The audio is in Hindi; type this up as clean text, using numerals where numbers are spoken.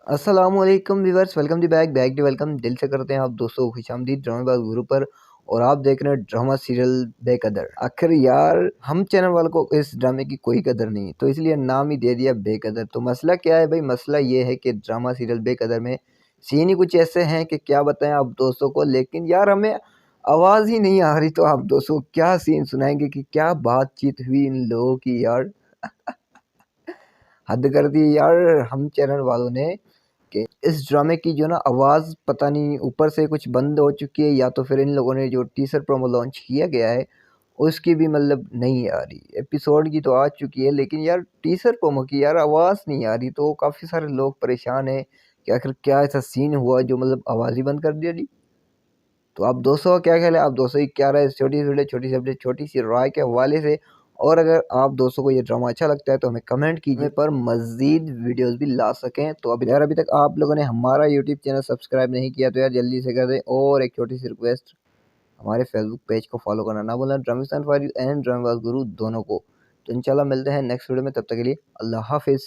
अस्सलामुअलैकुम viewers, welcome the back to welcome. दिल से करते हैं आप दोस्तों को खुशामदीद ड्रामेबाज गुरु पर। और आप देख रहे हैं ड्रामा सीरियल बेकदर। आखिर यार हम चैनल वालों को इस ड्रामे की कोई कदर नहीं, तो इसलिए नाम ही दे दिया बेकदर। तो मसला क्या है भाई? मसला ये है कि ड्रामा सीरियल बेकदर में सीन ही कुछ ऐसे हैं कि क्या बताएं आप दोस्तों को। लेकिन यार हमें आवाज़ ही नहीं आ रही, तो आप दोस्तों को क्या सीन सुनाएंगे कि क्या बातचीत हुई इन लोगों की यार। हद कर दी यार हम चैनल वालों ने कि इस ड्रामे की जो ना आवाज़ पता नहीं ऊपर से कुछ बंद हो चुकी है, या तो फिर इन लोगों ने जो टीजर प्रोमो लॉन्च किया गया है उसकी भी मतलब नहीं आ रही। एपिसोड की तो आ चुकी है, लेकिन यार टीजर प्रोमो की यार आवाज़ नहीं आ रही। तो काफ़ी सारे लोग परेशान हैं कि आखिर क्या ऐसा सीन हुआ जो मतलब आवाज़ ही बंद कर दिया जी। तो आप दोस्तों का क्या ख्याल है? आप दोस्तों की क्या राय है इस छोटी सी वीडियो, छोटी सी अपडेट, छोटी सी राय के हवाले से? और अगर आप दोस्तों को ये ड्रामा अच्छा लगता है तो हमें कमेंट कीजिए पर मज़ीद वीडियोस भी ला सकें। तो अभी तक आप लोगों ने हमारा यूट्यूब चैनल सब्सक्राइब नहीं किया तो यार जल्दी से कर दें। और एक छोटी सी रिक्वेस्ट, हमारे फेसबुक पेज को फॉलो करना ना भूलें, ड्रामेस्तान फॉर यू एंड ड्रामेबाज गुरु दोनों को। तो इंशाल्लाह मिलते हैं नेक्स्ट वीडियो में, तब तक के लिए अल्लाह हाफिज़।